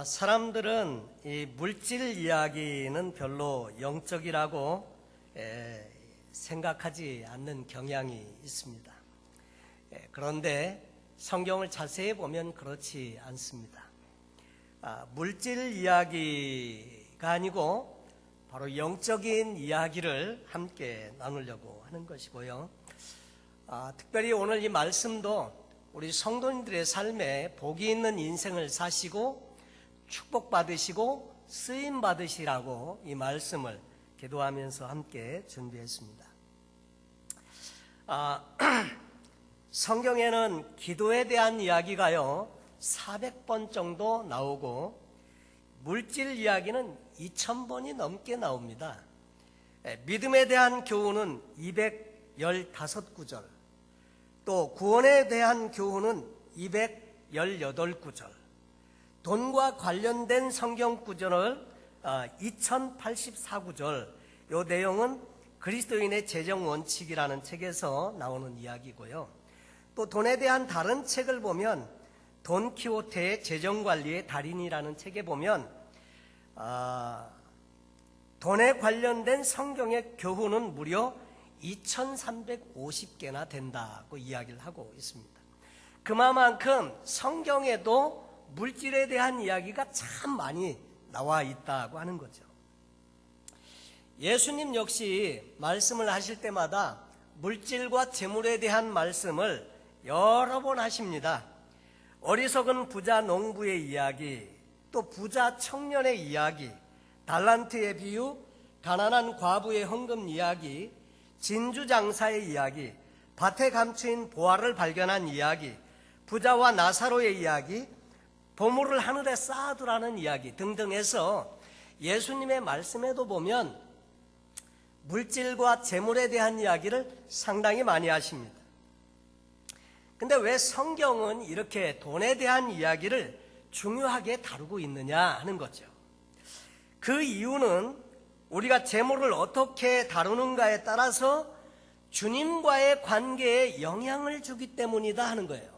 사람들은 이 물질 이야기는 별로 영적이라고 생각하지 않는 경향이 있습니다. 그런데 성경을 자세히 보면 그렇지 않습니다. 물질 이야기가 아니고 바로 영적인 이야기를 함께 나누려고 하는 것이고요. 특별히 오늘 이 말씀도 우리 성도님들의 삶에 복이 있는 인생을 사시고 축복받으시고 쓰임받으시라고 이 말씀을 기도하면서 함께 준비했습니다. 성경에는 기도에 대한 이야기가요 400번 정도 나오고 물질 이야기는 2000번이 넘게 나옵니다. 믿음에 대한 교훈은 215구절, 또 구원에 대한 교훈은 218구절, 돈과 관련된 성경 구절을 2084구절, 이 내용은 그리스도인의 재정 원칙이라는 책에서 나오는 이야기고요. 또 돈에 대한 다른 책을 보면 돈키호테의 재정관리의 달인이라는 책에 보면 돈에 관련된 성경의 교훈은 무려 2350개나 된다고 이야기를 하고 있습니다. 그만큼 성경에도 물질에 대한 이야기가 참 많이 나와 있다고 하는 거죠. 예수님 역시 말씀을 하실 때마다 물질과 재물에 대한 말씀을 여러 번 하십니다. 어리석은 부자 농부의 이야기, 또 부자 청년의 이야기, 달란트의 비유, 가난한 과부의 헌금 이야기, 진주장사의 이야기, 밭에 감추인 보화를 발견한 이야기, 부자와 나사로의 이야기, 보물을 하늘에 쌓아두라는 이야기 등등 해서 예수님의 말씀에도 보면 물질과 재물에 대한 이야기를 상당히 많이 하십니다. 근데 왜 성경은 이렇게 돈에 대한 이야기를 중요하게 다루고 있느냐 하는 거죠. 그 이유는 우리가 재물을 어떻게 다루는가에 따라서 주님과의 관계에 영향을 주기 때문이다 하는 거예요.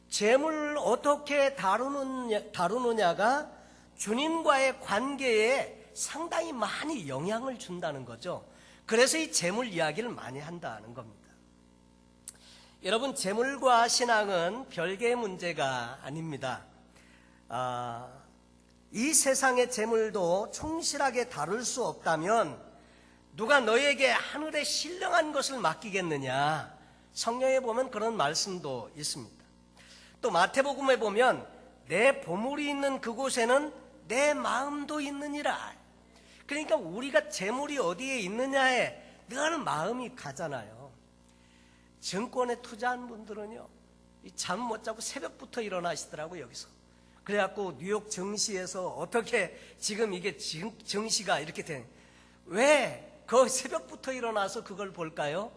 재물을 어떻게 다루느냐가 주님과의 관계에 상당히 많이 영향을 준다는 거죠. 그래서 이 재물 이야기를 많이 한다는 겁니다. 여러분, 재물과 신앙은 별개의 문제가 아닙니다. 이 세상의 재물도 충실하게 다룰 수 없다면 누가 너에게 하늘에 신령한 것을 맡기겠느냐? 성경에 보면 그런 말씀도 있습니다. 또 마태복음에 보면 내 보물이 있는 그곳에는 내 마음도 있느니라. 그러니까 우리가 재물이 어디에 있느냐에 늘 마음이 가잖아요. 증권에 투자한 분들은요, 잠 못 자고 새벽부터 일어나시더라고요, 여기서. 그래갖고 뉴욕 증시에서 어떻게 지금 이게 증시가 이렇게 된, 왜 그 새벽부터 일어나서 그걸 볼까요?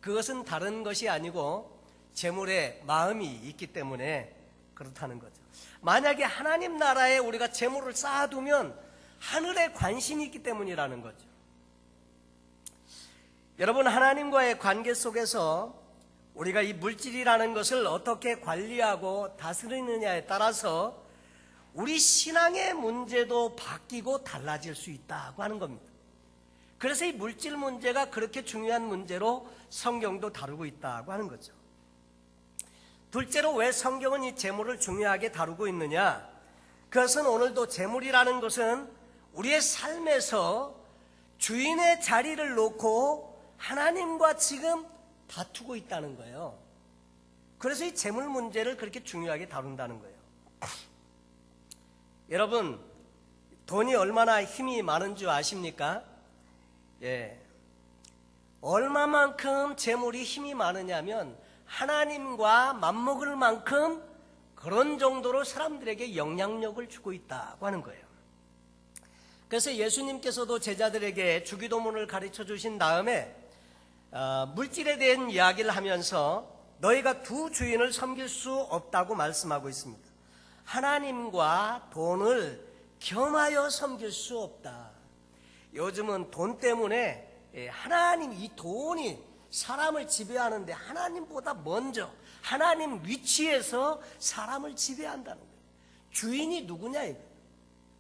그것은 다른 것이 아니고 재물에 마음이 있기 때문에 그렇다는 거죠. 만약에 하나님 나라에 우리가 재물을 쌓아두면 하늘에 관심이 있기 때문이라는 거죠. 여러분, 하나님과의 관계 속에서 우리가 이 물질이라는 것을 어떻게 관리하고 다스리느냐에 따라서 우리 신앙의 문제도 바뀌고 달라질 수 있다고 하는 겁니다. 그래서 이 물질 문제가 그렇게 중요한 문제로 성경도 다루고 있다고 하는 거죠. 둘째로 왜 성경은 이 재물을 중요하게 다루고 있느냐? 그것은 오늘도 재물이라는 것은 우리의 삶에서 주인의 자리를 놓고 하나님과 지금 다투고 있다는 거예요. 그래서 이 재물 문제를 그렇게 중요하게 다룬다는 거예요. 여러분, 돈이 얼마나 힘이 많은 줄 아십니까? 얼마만큼 재물이 힘이 많으냐면 하나님과 맞먹을 만큼 그런 정도로 사람들에게 영향력을 주고 있다고 하는 거예요. 그래서 예수님께서도 제자들에게 주기도문을 가르쳐 주신 다음에 물질에 대한 이야기를 하면서 너희가 두 주인을 섬길 수 없다고 말씀하고 있습니다. 하나님과 돈을 겸하여 섬길 수 없다. 요즘은 돈 때문에 하나님, 이 돈이 사람을 지배하는데 하나님보다 먼저 하나님 위치에서 사람을 지배한다는 거예요. 주인이 누구냐 이거.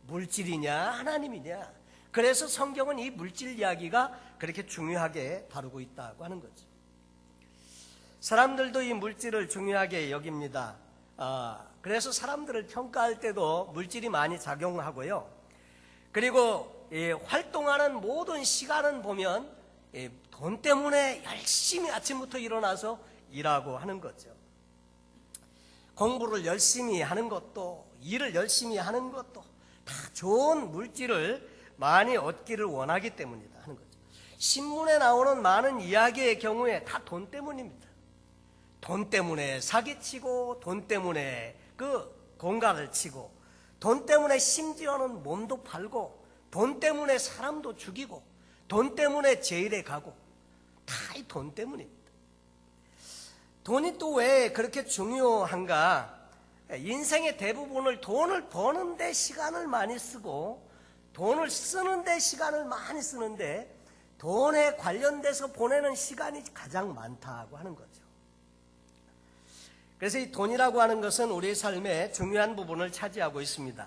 물질이냐 하나님이냐. 그래서 성경은 이 물질 이야기가 그렇게 중요하게 다루고 있다고 하는 거죠. 사람들도 이 물질을 중요하게 여깁니다. 그래서 사람들을 평가할 때도 물질이 많이 작용하고요. 그리고 활동하는 모든 시간은 보면 돈 때문에 열심히 아침부터 일어나서 일하고 하는 거죠. 공부를 열심히 하는 것도, 일을 열심히 하는 것도 다 좋은 물질을 많이 얻기를 원하기 때문이다 하는 거죠. 신문에 나오는 많은 이야기의 경우에 다 돈 때문입니다. 돈 때문에 사기치고, 돈 때문에 그 공갈을 치고, 돈 때문에 심지어는 몸도 팔고, 돈 때문에 사람도 죽이고, 돈 때문에 제일에 가고, 다 이 돈 때문입니다. 돈이 또 왜 그렇게 중요한가? 인생의 대부분을 돈을 버는데 시간을 많이 쓰고, 돈을 쓰는데 시간을 많이 쓰는데, 돈에 관련돼서 보내는 시간이 가장 많다고 하는 거죠. 그래서 이 돈이라고 하는 것은 우리 삶의 중요한 부분을 차지하고 있습니다.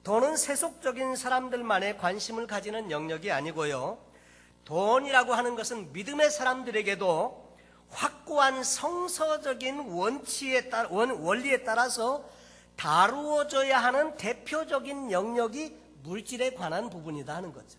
돈은 세속적인 사람들만의 관심을 가지는 영역이 아니고요. 돈이라고 하는 것은 믿음의 사람들에게도 확고한 성서적인 원리에 따라서 다루어져야 하는 대표적인 영역이 물질에 관한 부분이다 하는 거죠.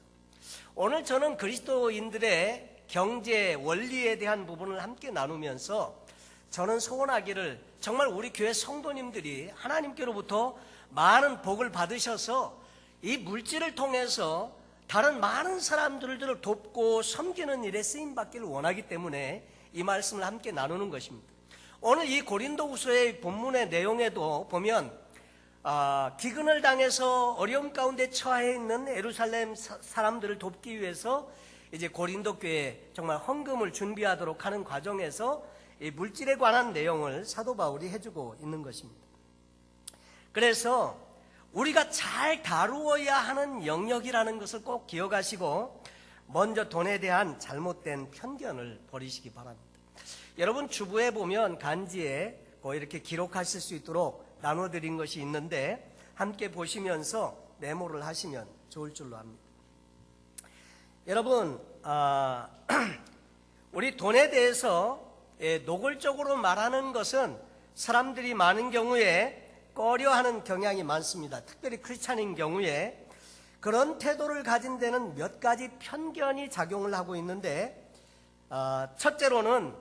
오늘 저는 그리스도인들의 경제 원리에 대한 부분을 함께 나누면서 저는 소원하기를 정말 우리 교회 성도님들이 하나님께로부터 많은 복을 받으셔서 이 물질을 통해서 다른 많은 사람들을 돕고 섬기는 일에 쓰임받기를 원하기 때문에 이 말씀을 함께 나누는 것입니다. 오늘 이 고린도후서의 본문의 내용에도 보면 기근을 당해서 어려움 가운데 처해 있는 예루살렘 사람들을 돕기 위해서 이제 고린도 교회에 정말 헌금을 준비하도록 하는 과정에서 이 물질에 관한 내용을 사도 바울이 해주고 있는 것입니다. 그래서 우리가 잘 다루어야 하는 영역이라는 것을 꼭 기억하시고 먼저 돈에 대한 잘못된 편견을 버리시기 바랍니다. 여러분 주부에 보면 간지에 이렇게 기록하실 수 있도록 나눠드린 것이 있는데 함께 보시면서 메모를 하시면 좋을 줄로 압니다. 여러분 우리 돈에 대해서 노골적으로 말하는 것은 사람들이 많은 경우에 꺼려하는 경향이 많습니다. 특별히 크리스찬인 경우에 그런 태도를 가진 데는 몇 가지 편견이 작용을 하고 있는데 첫째로는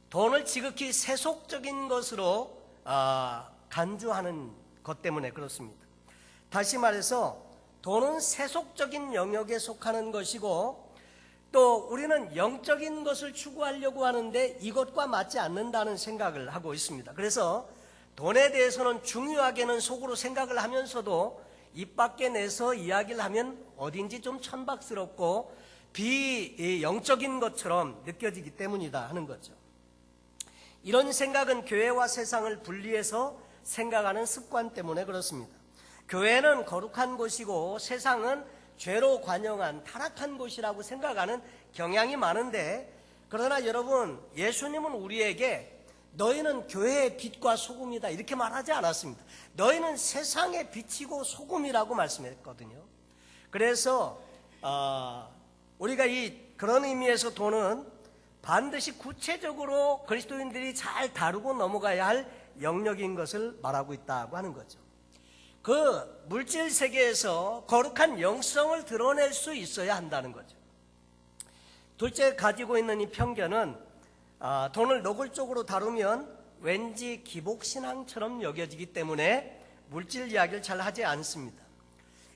돈을 지극히 세속적인 것으로 간주하는 것 때문에 그렇습니다. 다시 말해서 돈은 세속적인 영역에 속하는 것이고 또 우리는 영적인 것을 추구하려고 하는데 이것과 맞지 않는다는 생각을 하고 있습니다. 그래서 돈에 대해서는 중요하게는 속으로 생각을 하면서도 입 밖에 내서 이야기를 하면 어딘지 좀 천박스럽고 비영적인 것처럼 느껴지기 때문이다 하는 거죠. 이런 생각은 교회와 세상을 분리해서 생각하는 습관 때문에 그렇습니다. 교회는 거룩한 곳이고 세상은 죄로 관영한 타락한 곳이라고 생각하는 경향이 많은데 그러나 여러분 예수님은 우리에게 너희는 교회의 빛과 소금이다 이렇게 말하지 않았습니다. 너희는 세상의 빛이고 소금이라고 말씀했거든요. 그래서 우리가 그런 의미에서 돈은 반드시 구체적으로 그리스도인들이 잘 다루고 넘어가야 할 영역인 것을 말하고 있다고 하는 거죠. 그 물질 세계에서 거룩한 영성을 드러낼 수 있어야 한다는 거죠. 둘째 가지고 있는 이 편견은 돈을 노골적으로 다루면 왠지 기복신앙처럼 여겨지기 때문에 물질 이야기를 잘 하지 않습니다.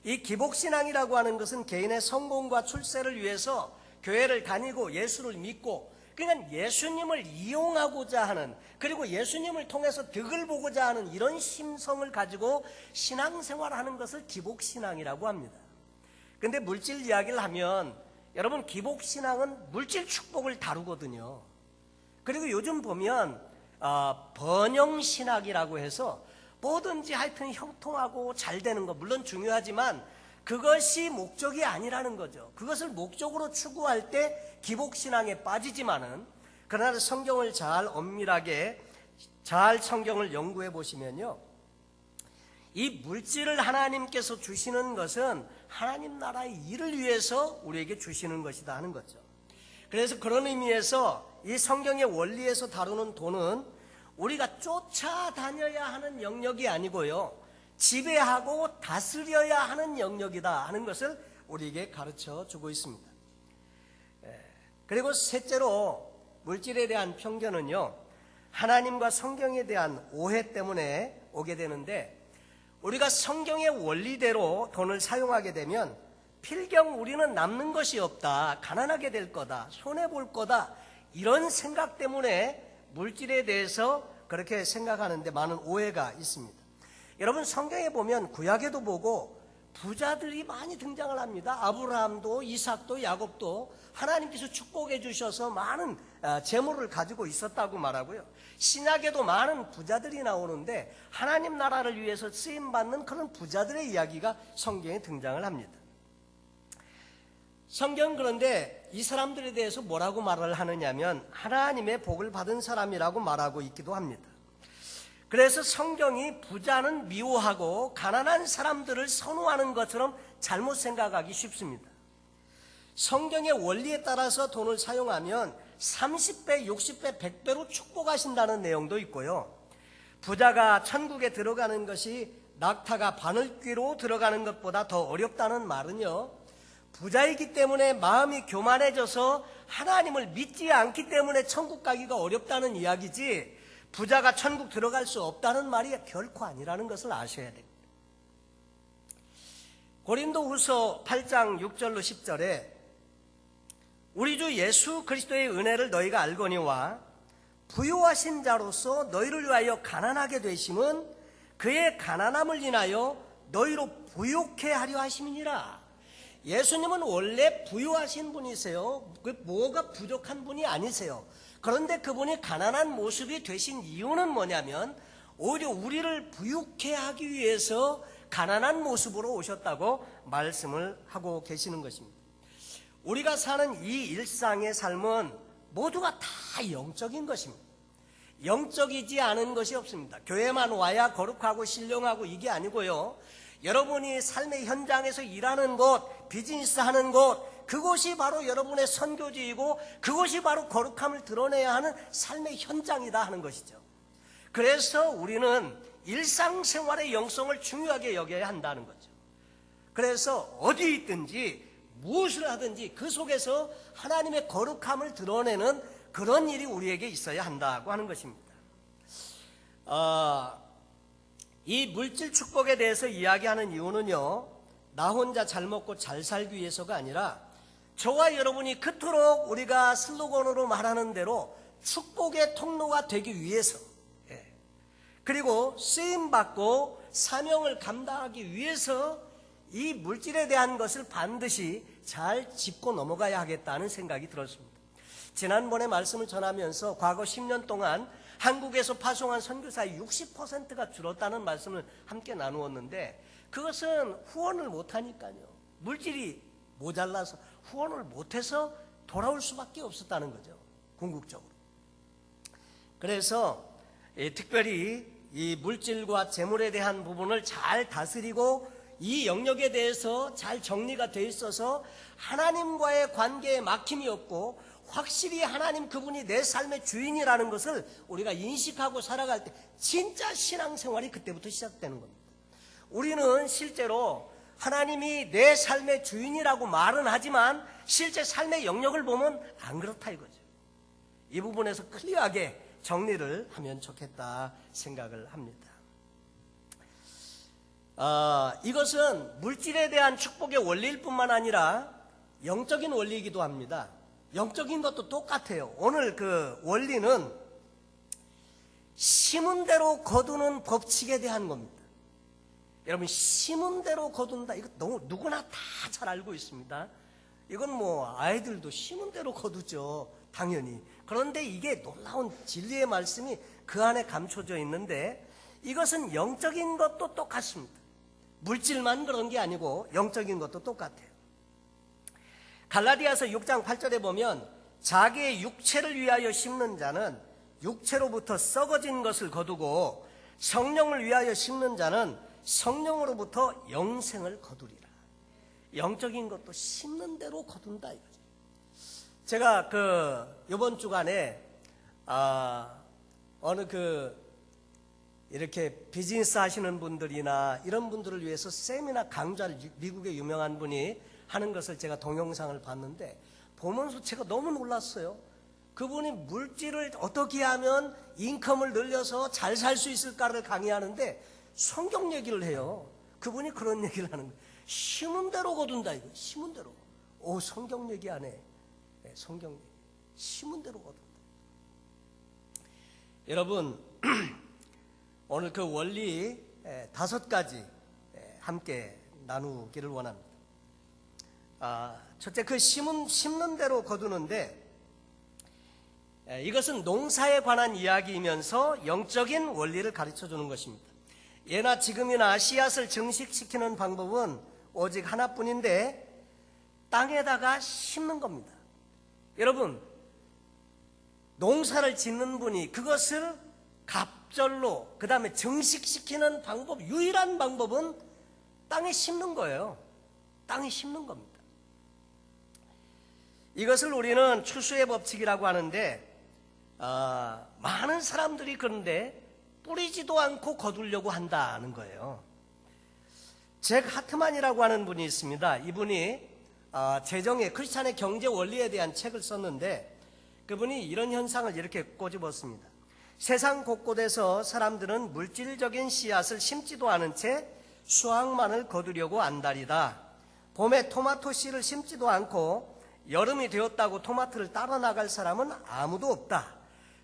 이 기복신앙이라고 하는 것은 개인의 성공과 출세를 위해서 교회를 다니고 예수를 믿고 그러니까 예수님을 이용하고자 하는 그리고 예수님을 통해서 득을 보고자 하는 이런 심성을 가지고 신앙생활하는 것을 기복신앙이라고 합니다. 그런데 물질 이야기를 하면 여러분 기복신앙은 물질 축복을 다루거든요. 그리고 요즘 보면 번영신학이라고 해서 뭐든지 하여튼 형통하고 잘 되는 거 물론 중요하지만 그것이 목적이 아니라는 거죠. 그것을 목적으로 추구할 때 기복신앙에 빠지지만은 그러나 성경을 잘 엄밀하게 잘 성경을 연구해 보시면요 이 물질을 하나님께서 주시는 것은 하나님 나라의 일을 위해서 우리에게 주시는 것이다 하는 거죠. 그래서 그런 의미에서 이 성경의 원리에서 다루는 돈은 우리가 쫓아다녀야 하는 영역이 아니고요, 지배하고 다스려야 하는 영역이다 하는 것을 우리에게 가르쳐 주고 있습니다. 그리고 셋째로 물질에 대한 편견은요, 하나님과 성경에 대한 오해 때문에 오게 되는데, 우리가 성경의 원리대로 돈을 사용하게 되면 필경 우리는 남는 것이 없다, 가난하게 될 거다, 손해볼 거다, 이런 생각 때문에 물질에 대해서 그렇게 생각하는데 많은 오해가 있습니다. 여러분, 성경에 보면 구약에도 보고 부자들이 많이 등장을 합니다. 아브라함도 이삭도 야곱도 하나님께서 축복해 주셔서 많은 재물을 가지고 있었다고 말하고요, 신약에도 많은 부자들이 나오는데 하나님 나라를 위해서 쓰임받는 그런 부자들의 이야기가 성경에 등장을 합니다. 성경은 그런데 이 사람들에 대해서 뭐라고 말을 하느냐면 하나님의 복을 받은 사람이라고 말하고 있기도 합니다. 그래서 성경이 부자는 미워하고 가난한 사람들을 선호하는 것처럼 잘못 생각하기 쉽습니다. 성경의 원리에 따라서 돈을 사용하면 30배, 60배, 100배로 축복하신다는 내용도 있고요, 부자가 천국에 들어가는 것이 낙타가 바늘귀로 들어가는 것보다 더 어렵다는 말은요, 부자이기 때문에 마음이 교만해져서 하나님을 믿지 않기 때문에 천국 가기가 어렵다는 이야기지, 부자가 천국 들어갈 수 없다는 말이 결코 아니라는 것을 아셔야 됩니다. 고린도후서 8장 6절로 10절에 우리 주 예수 그리스도의 은혜를 너희가 알거니와 부요하신 자로서 너희를 위하여 가난하게 되심은 그의 가난함을 인하여 너희로 부요케 하려 하심이니라. 예수님은 원래 부요하신 분이세요. 뭐가 부족한 분이 아니세요. 그런데 그분이 가난한 모습이 되신 이유는 뭐냐면 오히려 우리를 부유케 하기 위해서 가난한 모습으로 오셨다고 말씀을 하고 계시는 것입니다. 우리가 사는 이 일상의 삶은 모두가 다 영적인 것입니다. 영적이지 않은 것이 없습니다. 교회만 와야 거룩하고 신령하고 이게 아니고요, 여러분이 삶의 현장에서 일하는 곳, 비즈니스 하는 곳, 그곳이 바로 여러분의 선교지이고 그것이 바로 거룩함을 드러내야 하는 삶의 현장이다 하는 것이죠. 그래서 우리는 일상생활의 영성을 중요하게 여겨야 한다는 거죠. 그래서 어디 있든지 무엇을 하든지 그 속에서 하나님의 거룩함을 드러내는 그런 일이 우리에게 있어야 한다고 하는 것입니다. 이 물질 축복에 대해서 이야기하는 이유는요, 나 혼자 잘 먹고 잘 살기 위해서가 아니라 저와 여러분이 그토록 우리가 슬로건으로 말하는 대로 축복의 통로가 되기 위해서, 그리고 쓰임받고 사명을 감당하기 위해서 이 물질에 대한 것을 반드시 잘 짚고 넘어가야 하겠다는 생각이 들었습니다. 지난번에 말씀을 전하면서 과거 10년 동안 한국에서 파송한 선교사의 60%가 줄었다는 말씀을 함께 나누었는데, 그것은 후원을 못하니까요, 물질이 모자라서 후원을 못해서 돌아올 수밖에 없었다는 거죠, 궁극적으로. 그래서 특별히 이 물질과 재물에 대한 부분을 잘 다스리고 이 영역에 대해서 잘 정리가 되어 있어서 하나님과의 관계에 막힘이 없고 확실히 하나님 그분이 내 삶의 주인이라는 것을 우리가 인식하고 살아갈 때 진짜 신앙생활이 그때부터 시작되는 겁니다. 우리는 실제로 하나님이 내 삶의 주인이라고 말은 하지만 실제 삶의 영역을 보면 안 그렇다 이거죠. 이 부분에서 클리어하게 정리를 하면 좋겠다 생각을 합니다. 이것은 물질에 대한 축복의 원리일 뿐만 아니라 영적인 원리이기도 합니다. 영적인 것도 똑같아요. 오늘 그 원리는 심은 대로 거두는 법칙에 대한 겁니다. 여러분, 심은 대로 거둔다, 이거 누구나 다 잘 알고 있습니다. 이건 뭐 아이들도 심은 대로 거두죠, 당연히. 그런데 이게 놀라운 진리의 말씀이 그 안에 감춰져 있는데, 이것은 영적인 것도 똑같습니다. 물질만 그런 게 아니고 영적인 것도 똑같아요. 갈라디아서 6장 8절에 보면 자기의 육체를 위하여 심는 자는 육체로부터 썩어진 것을 거두고 성령을 위하여 심는 자는 성령으로부터 영생을 거두리라. 영적인 것도 심는 대로 거둔다 이거죠. 제가 이번 주간에 어느 이렇게 비즈니스 하시는 분들이나 이런 분들을 위해서 세미나 강좌를 미국의 유명한 분이 하는 것을 제가 동영상을 봤는데 보면서 제가 너무 놀랐어요. 그분이 물질을 어떻게 하면 인컴을 늘려서 잘 살 수 있을까를 강의하는데 성경 얘기를 해요. 그분이 그런 얘기를 하는 거예요. 심은 대로 거둔다 이거. 심은 대로. 성경 얘기하네. 네, 성경 얘기. 심은 대로 거둔다. 여러분 오늘 그 원리 5가지 함께 나누기를 원합니다. 첫째, 심는 대로 거두는데 이것은 농사에 관한 이야기이면서 영적인 원리를 가르쳐 주는 것입니다. 예나 지금이나 씨앗을 증식시키는 방법은 오직 하나뿐인데 땅에다가 심는 겁니다. 여러분, 농사를 짓는 분이 그것을 갑절로 그 다음에 증식시키는 방법, 유일한 방법은 땅에 심는 거예요. 땅에 심는 겁니다. 이것을 우리는 추수의 법칙이라고 하는데 많은 사람들이 그런데 뿌리지도 않고 거두려고 한다는 거예요. 잭 하트만이라고 하는 분이 있습니다. 이분이 재정의 크리스찬의 경제 원리에 대한 책을 썼는데 그분이 이런 현상을 이렇게 꼬집었습니다. 세상 곳곳에서 사람들은 물질적인 씨앗을 심지도 않은 채 수확만을 거두려고 안달이다. 봄에 토마토 씨를 심지도 않고 여름이 되었다고 토마토를 따라 나갈 사람은 아무도 없다.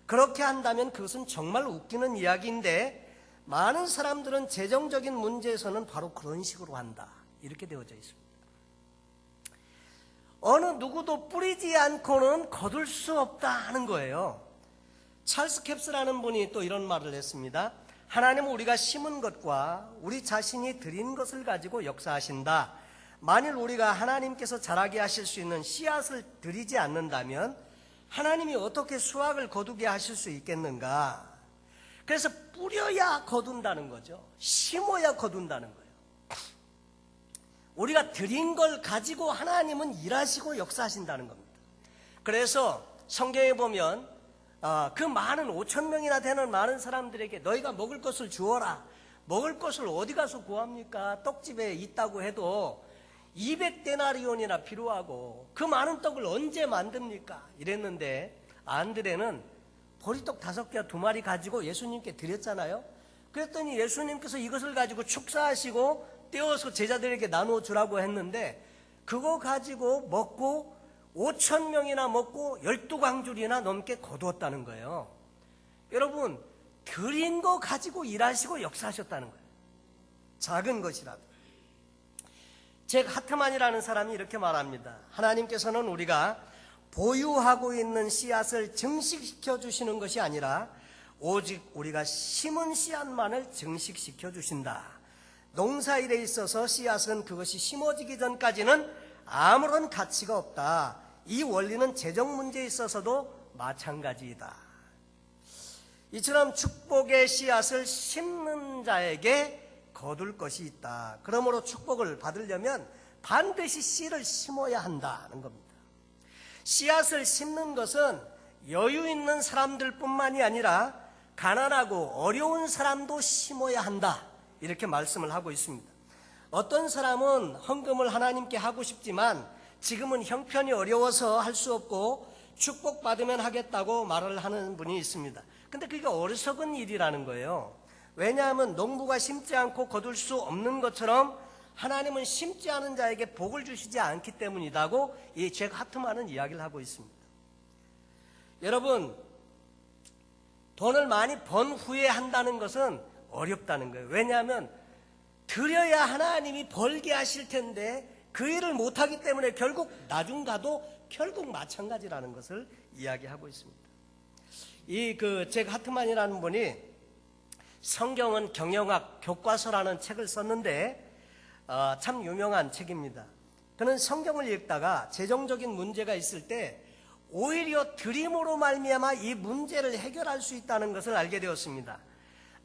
그렇게 한다면 그것은 정말 웃기는 이야기인데 많은 사람들은 재정적인 문제에서는 바로 그런 식으로 한다. 이렇게 되어져 있습니다. 어느 누구도 뿌리지 않고는 거둘 수 없다 하는 거예요. 찰스 캡스라는 분이 또 이런 말을 했습니다. 하나님은 우리가 심은 것과 우리 자신이 드린 것을 가지고 역사하신다. 만일 우리가 하나님께서 자라게 하실 수 있는 씨앗을 드리지 않는다면 하나님이 어떻게 수확을 거두게 하실 수 있겠는가? 그래서 뿌려야 거둔다는 거죠. 심어야 거둔다는 거예요. 우리가 드린 걸 가지고 하나님은 일하시고 역사하신다는 겁니다. 그래서 성경에 보면 그 많은 5,000명이나 되는 많은 사람들에게 너희가 먹을 것을 주어라. 먹을 것을 어디 가서 구합니까? 떡집에 있다고 해도 200데나리온이나 필요하고 그 많은 떡을 언제 만듭니까? 이랬는데 안드레는 보리떡 5개와 2마리 가지고 예수님께 드렸잖아요. 그랬더니 예수님께서 이것을 가지고 축사하시고 떼어서 제자들에게 나누어 주라고 했는데 그거 가지고 먹고 5,000명이나 먹고 12광줄이나 넘게 거두었다는 거예요. 여러분, 드린 거 가지고 일하시고 역사하셨다는 거예요. 작은 것이라도. 잭 하트만이라는 사람이 이렇게 말합니다. 하나님께서는 우리가 보유하고 있는 씨앗을 증식시켜 주시는 것이 아니라 오직 우리가 심은 씨앗만을 증식시켜 주신다. 농사일에 있어서 씨앗은 그것이 심어지기 전까지는 아무런 가치가 없다. 이 원리는 재정 문제에 있어서도 마찬가지이다. 이처럼 축복의 씨앗을 심는 자에게 거둘 것이 있다. 그러므로 축복을 받으려면 반드시 씨를 심어야 한다는 겁니다. 씨앗을 심는 것은 여유 있는 사람들 뿐만이 아니라 가난하고 어려운 사람도 심어야 한다. 이렇게 말씀을 하고 있습니다. 어떤 사람은 헌금을 하나님께 하고 싶지만 지금은 형편이 어려워서 할 수 없고 축복받으면 하겠다고 말을 하는 분이 있습니다. 근데 그게 어리석은 일이라는 거예요. 왜냐하면 농부가 심지 않고 거둘 수 없는 것처럼 하나님은 심지 않은 자에게 복을 주시지 않기 때문이라고 이 잭 하트만은 이야기를 하고 있습니다. 여러분, 돈을 많이 번 후에 한다는 것은 어렵다는 거예요. 왜냐하면 드려야 하나님이 벌게 하실 텐데 그 일을 못하기 때문에 결국 나중 가도 결국 마찬가지라는 것을 이야기하고 있습니다. 이 잭 하트만이라는 분이 성경은 경영학 교과서라는 책을 썼는데 참 유명한 책입니다. 그는 성경을 읽다가 재정적인 문제가 있을 때 오히려 드림으로 말미암아 이 문제를 해결할 수 있다는 것을 알게 되었습니다.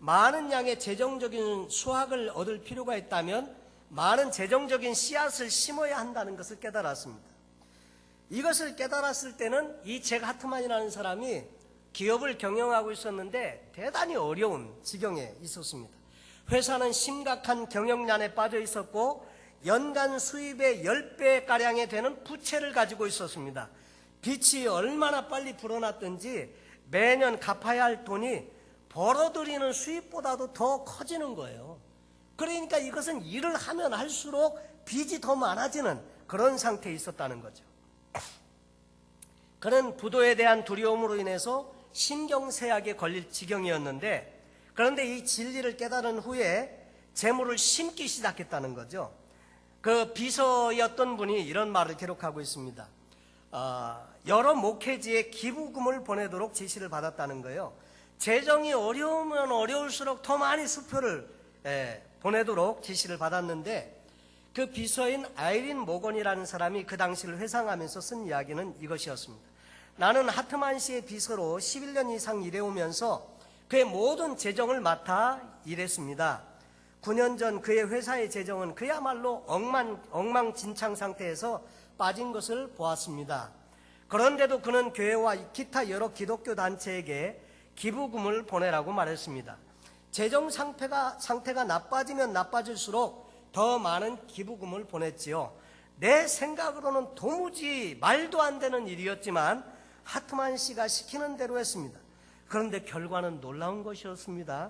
많은 양의 재정적인 수확을 얻을 필요가 있다면 많은 재정적인 씨앗을 심어야 한다는 것을 깨달았습니다. 이것을 깨달았을 때는 이 잭 하트만이라는 사람이 기업을 경영하고 있었는데 대단히 어려운 지경에 있었습니다. 회사는 심각한 경영난에 빠져 있었고 연간 수입의 10배가량에 되는 부채를 가지고 있었습니다. 빚이 얼마나 빨리 불어났든지 매년 갚아야 할 돈이 벌어들이는 수입보다도 더 커지는 거예요. 그러니까 이것은 일을 하면 할수록 빚이 더 많아지는 그런 상태에 있었다는 거죠. 그는 부도에 대한 두려움으로 인해서 신경쇠약에 걸릴 지경이었는데, 그런데 이 진리를 깨달은 후에 재물을 심기 시작했다는 거죠. 그 비서였던 분이 이런 말을 기록하고 있습니다. 여러 목회지에 기부금을 보내도록 지시를 받았다는 거예요. 재정이 어려우면 어려울수록 더 많이 수표를 보내도록 지시를 받았는데, 그 비서인 아이린 모건이라는 사람이 그 당시를 회상하면서 쓴 이야기는 이것이었습니다. 나는 하트만 씨의 비서로 11년 이상 일해오면서 그의 모든 재정을 맡아 일했습니다. 9년 전 그의 회사의 재정은 그야말로 엉망진창 상태에서 빠진 것을 보았습니다. 그런데도 그는 교회와 기타 여러 기독교 단체에게 기부금을 보내라고 말했습니다. 재정 상태가 나빠지면 나빠질수록 더 많은 기부금을 보냈지요. 내 생각으로는 도무지 말도 안 되는 일이었지만 하트만 씨가 시키는 대로 했습니다. 그런데 결과는 놀라운 것이었습니다.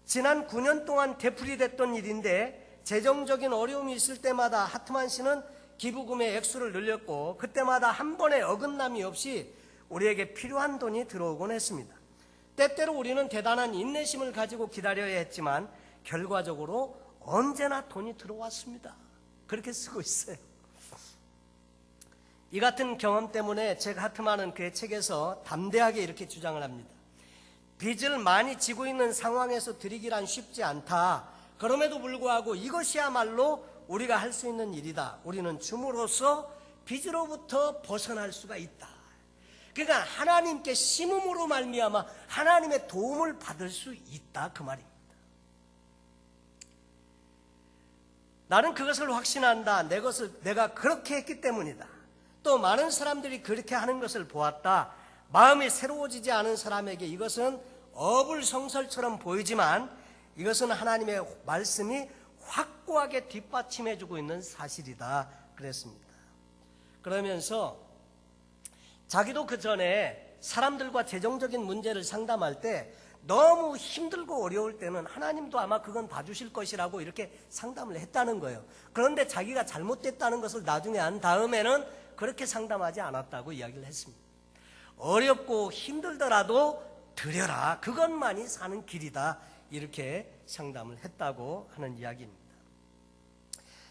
지난 9년 동안 되풀이됐던 일인데 재정적인 어려움이 있을 때마다 하트만 씨는 기부금의 액수를 늘렸고 그때마다 한 번의 어긋남이 없이 우리에게 필요한 돈이 들어오곤 했습니다. 때때로 우리는 대단한 인내심을 가지고 기다려야 했지만 결과적으로 언제나 돈이 들어왔습니다. 그렇게 쓰고 있어요. 이 같은 경험 때문에 잭 하트만은 그의 책에서 담대하게 이렇게 주장을 합니다. 빚을 많이 지고 있는 상황에서 드리기란 쉽지 않다. 그럼에도 불구하고 이것이야말로 우리가 할 수 있는 일이다. 우리는 줌으로써 빚으로부터 벗어날 수가 있다. 그러니까 하나님께 심음으로 말미암아 하나님의 도움을 받을 수 있다, 그 말입니다. 나는 그것을 확신한다. 내가 그렇게 했기 때문이다. 또 많은 사람들이 그렇게 하는 것을 보았다. 마음이 새로워지지 않은 사람에게 이것은 어불성설처럼 보이지만 이것은 하나님의 말씀이 확고하게 뒷받침해주고 있는 사실이다 그랬습니다. 그러면서 자기도 그 전에 사람들과 재정적인 문제를 상담할 때 너무 힘들고 어려울 때는 하나님도 아마 그건 봐주실 것이라고 이렇게 상담을 했다는 거예요. 그런데 자기가 잘못됐다는 것을 나중에 안 다음에는 그렇게 상담하지 않았다고 이야기를 했습니다. 어렵고 힘들더라도 드려라. 그것만이 사는 길이다. 이렇게 상담을 했다고 하는 이야기입니다.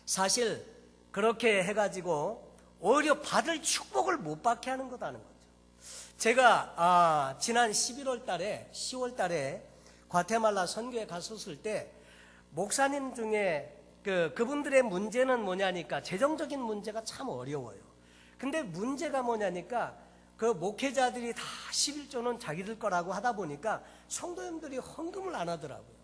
사실 그렇게 해가지고 오히려 받을 축복을 못 받게 하는 거다는 거죠. 제가 지난 10월 달에 과테말라 선교에 갔었을 때 목사님 중에 그분들의 문제는 뭐냐니까 재정적인 문제가 참 어려워요. 근데 문제가 뭐냐니까 그 목회자들이 다 11조는 자기들 거라고 하다 보니까 성도님들이 헌금을 안 하더라고요.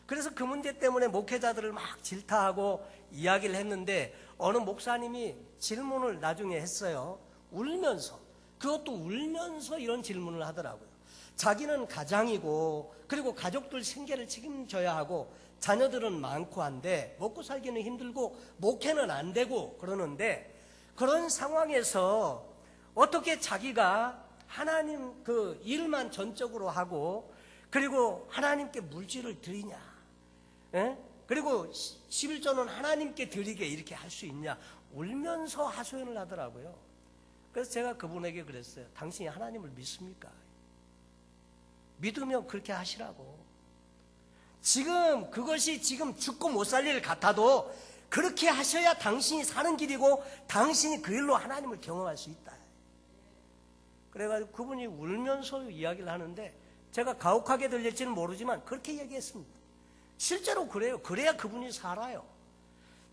그래서 그 문제 때문에 목회자들을 막 질타하고 이야기를 했는데 어느 목사님이 질문을 나중에 했어요. 울면서. 그것도 울면서 이런 질문을 하더라고요. 자기는 가장이고 그리고 가족들 생계를 책임져야 하고 자녀들은 많고 한데 먹고 살기는 힘들고 목회는 안 되고 그러는데 그런 상황에서 어떻게 자기가 하나님 그 일만 전적으로 하고 그리고 하나님께 물질을 드리냐, 그리고 11조는 하나님께 드리게 이렇게 할 수 있냐 울면서 하소연을 하더라고요. 그래서 제가 그분에게 그랬어요. 당신이 하나님을 믿습니까? 믿으면 그렇게 하시라고. 지금 그것이 지금 죽고 못 살 일 같아도 그렇게 하셔야 당신이 사는 길이고 당신이 그 일로 하나님을 경험할 수 있다. 그래가지고 그분이 울면서 이야기를 하는데 제가 가혹하게 들릴지는 모르지만 그렇게 얘기했습니다. 실제로 그래요. 그래야 그분이 살아요.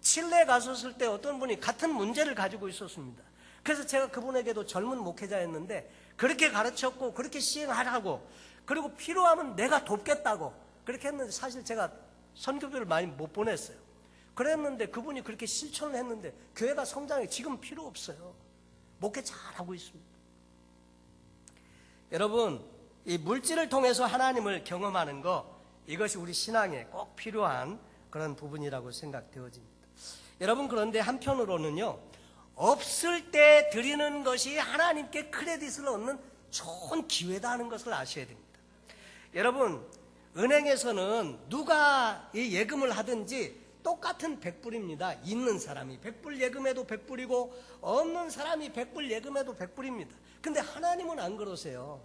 칠레에 갔었을 때 어떤 분이 같은 문제를 가지고 있었습니다. 그래서 제가 그분에게도 젊은 목회자였는데 그렇게 가르쳤고 그렇게 시행하라고 그리고 필요하면 내가 돕겠다고 그렇게 했는데 사실 제가 선교비를 많이 못 보냈어요. 그랬는데 그분이 그렇게 실천을 했는데 교회가 성장해 지금 필요 없어요. 목회 잘하고 있습니다. 여러분, 이 물질을 통해서 하나님을 경험하는 거, 이것이 우리 신앙에 꼭 필요한 그런 부분이라고 생각되어집니다. 여러분, 그런데 한편으로는요, 없을 때 드리는 것이 하나님께 크레딧을 얻는 좋은 기회다 하는 것을 아셔야 됩니다. 여러분, 은행에서는 누가 이 예금을 하든지 똑같은 100불입니다. 있는 사람이 100불 예금해도 100불이고 없는 사람이 100불 예금해도 100불입니다. 근데 하나님은 안 그러세요.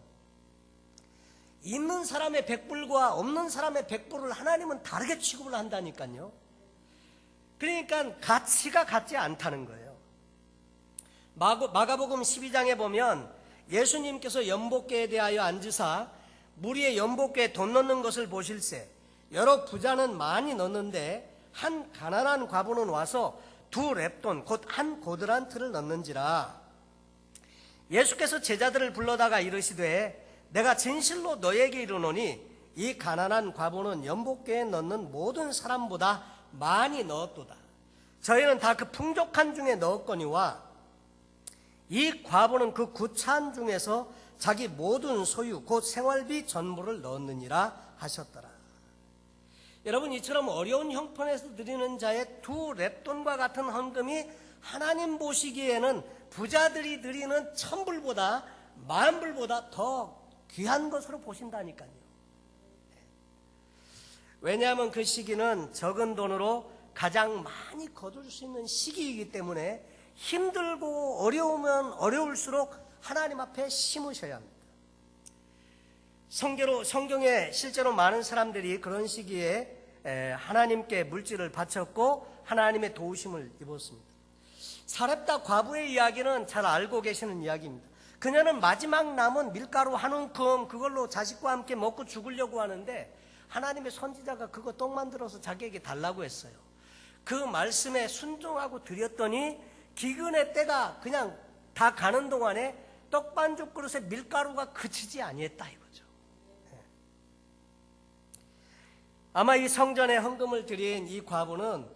있는 사람의 100불과 없는 사람의 100불을 하나님은 다르게 취급을 한다니까요. 그러니까 가치가 같지 않다는 거예요. 마가복음 12장에 보면 예수님께서 연복궤에 대하여 앉으사 무리의 연복궤에 돈 넣는 것을 보실세 여러 부자는 많이 넣는데 한 가난한 과부는 와서 2렙돈 곧 한 고드란트를 넣는지라. 예수께서 제자들을 불러다가 이르시되 내가 진실로 너에게 이르노니 이 가난한 과부는 연복궤에 넣는 모든 사람보다 많이 넣었도다. 저희는 다 그 풍족한 중에 넣었거니와 이 과부는 그 구차한 중에서 자기 모든 소유 곧 생활비 전부를 넣었느니라 하셨더라. 여러분, 이처럼 어려운 형편에서 드리는 자의 2렙돈과 같은 헌금이 하나님 보시기에는 부자들이 드리는 1000불보다 10,000불보다 더 귀한 것으로 보신다니까요. 왜냐하면 그 시기는 적은 돈으로 가장 많이 거둘 수 있는 시기이기 때문에 힘들고 어려우면 어려울수록 하나님 앞에 심으셔야 합니다. 성경에 실제로 많은 사람들이 그런 시기에 하나님께 물질을 바쳤고 하나님의 도우심을 입었습니다. 사렙다 과부의 이야기는 잘 알고 계시는 이야기입니다. 그녀는 마지막 남은 밀가루 한 움큼 그걸로 자식과 함께 먹고 죽으려고 하는데 하나님의 선지자가 그거 떡 만들어서 자기에게 달라고 했어요. 그 말씀에 순종하고 드렸더니 기근의 때가 그냥 다 가는 동안에 떡반죽 그릇에 밀가루가 그치지 아니했다 이거죠. 아마 이 성전에 헌금을 드린 이 과부는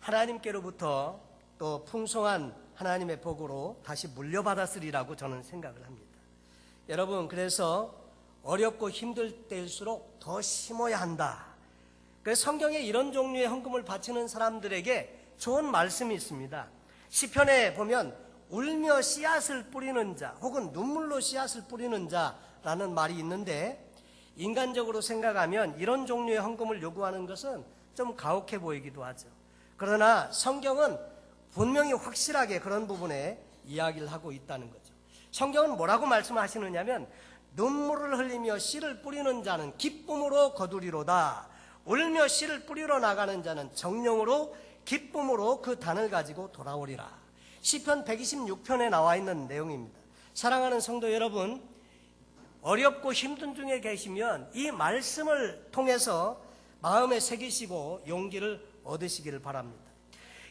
하나님께로부터 또 풍성한 하나님의 복으로 다시 물려받았으리라고 저는 생각을 합니다. 여러분, 그래서 어렵고 힘들 때일수록 더 심어야 한다. 그래서 성경에 이런 종류의 헌금을 바치는 사람들에게 좋은 말씀이 있습니다. 시편에 보면 울며 씨앗을 뿌리는 자 혹은 눈물로 씨앗을 뿌리는 자라는 말이 있는데 인간적으로 생각하면 이런 종류의 헌금을 요구하는 것은 좀 가혹해 보이기도 하죠. 그러나 성경은 분명히 확실하게 그런 부분에 이야기를 하고 있다는 거죠. 성경은 뭐라고 말씀하시느냐면 눈물을 흘리며 씨를 뿌리는 자는 기쁨으로 거두리로다. 울며 씨를 뿌리러 나가는 자는 정령으로 기쁨으로 그 단을 가지고 돌아오리라. 시편 126편에 나와 있는 내용입니다. 사랑하는 성도 여러분, 어렵고 힘든 중에 계시면 이 말씀을 통해서 마음에 새기시고 용기를 얻으시기를 바랍니다.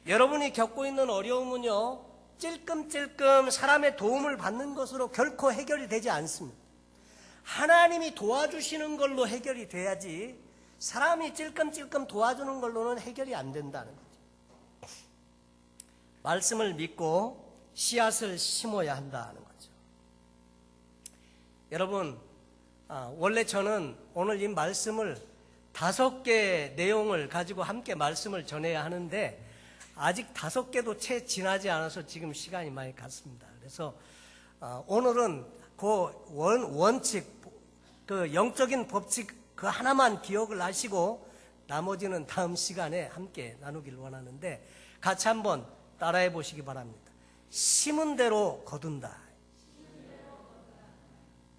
여러분이 겪고 있는 어려움은요, 찔끔찔끔 사람의 도움을 받는 것으로 결코 해결이 되지 않습니다. 하나님이 도와주시는 걸로 해결이 돼야지 사람이 찔끔찔끔 도와주는 걸로는 해결이 안 된다는 거죠. 말씀을 믿고 씨앗을 심어야 한다는 거죠. 여러분, 원래 저는 오늘 이 말씀을 5개 내용을 가지고 함께 말씀을 전해야 하는데 아직 5개도 채 지나지 않아서 지금 시간이 많이 갔습니다. 그래서 오늘은 그 원칙, 그 영적인 법칙 그 하나만 기억을 하시고 나머지는 다음 시간에 함께 나누길 원하는데 같이 한번 따라해 보시기 바랍니다. 심은 대로 거둔다.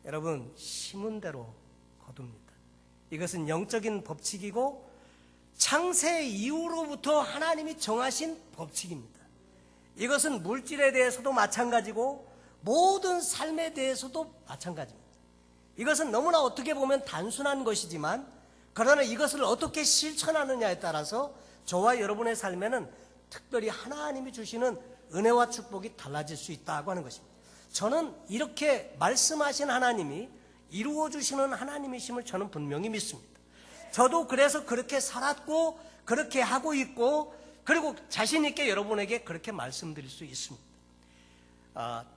여러분, 심은 대로 거둡니다. 이것은 영적인 법칙이고 창세 이후로부터 하나님이 정하신 법칙입니다. 이것은 물질에 대해서도 마찬가지고 모든 삶에 대해서도 마찬가지입니다. 이것은 너무나 어떻게 보면 단순한 것이지만 그러나 이것을 어떻게 실천하느냐에 따라서 저와 여러분의 삶에는 특별히 하나님이 주시는 은혜와 축복이 달라질 수 있다고 하는 것입니다. 저는 이렇게 말씀하신 하나님이 이루어 주시는 하나님이심을 저는 분명히 믿습니다. 저도 그래서 그렇게 살았고 그렇게 하고 있고 그리고 자신 있게 여러분에게 그렇게 말씀드릴 수 있습니다.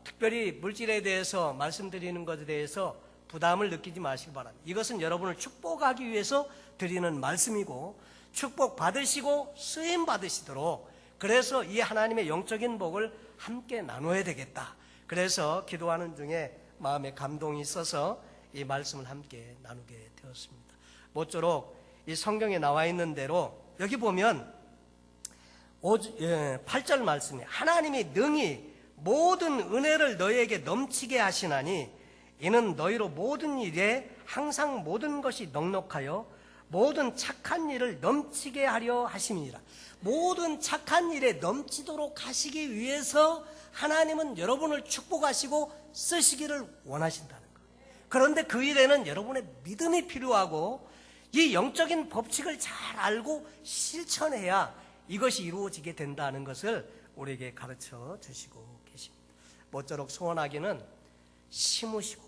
특별히 물질에 대해서 말씀드리는 것에 대해서 부담을 느끼지 마시기 바랍니다. 이것은 여러분을 축복하기 위해서 드리는 말씀이고 축복 받으시고 쓰임 받으시도록 그래서 이 하나님의 영적인 복을 함께 나눠야 되겠다. 그래서 기도하는 중에 마음에 감동이 있어서 이 말씀을 함께 나누게 되었습니다. 모쪼록 이 성경에 나와 있는 대로 여기 보면 8절 말씀에 하나님이 능히 모든 은혜를 너희에게 넘치게 하시나니 이는 너희로 모든 일에 항상 모든 것이 넉넉하여 모든 착한 일을 넘치게 하려 하심이니라. 모든 착한 일에 넘치도록 하시기 위해서 하나님은 여러분을 축복하시고 쓰시기를 원하신다는 거예요. 그런데 그 일에는 여러분의 믿음이 필요하고 이 영적인 법칙을 잘 알고 실천해야 이것이 이루어지게 된다는 것을 우리에게 가르쳐 주시고 계십니다. 모쪼록 소원하기는 심으시고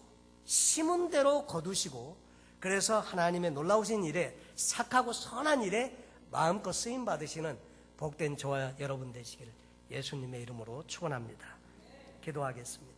심은 대로 거두시고 그래서 하나님의 놀라우신 일에 착하고 선한 일에 마음껏 쓰임 받으시는 복된 저와 여러분 되시기를 예수님의 이름으로 축원합니다. 기도하겠습니다.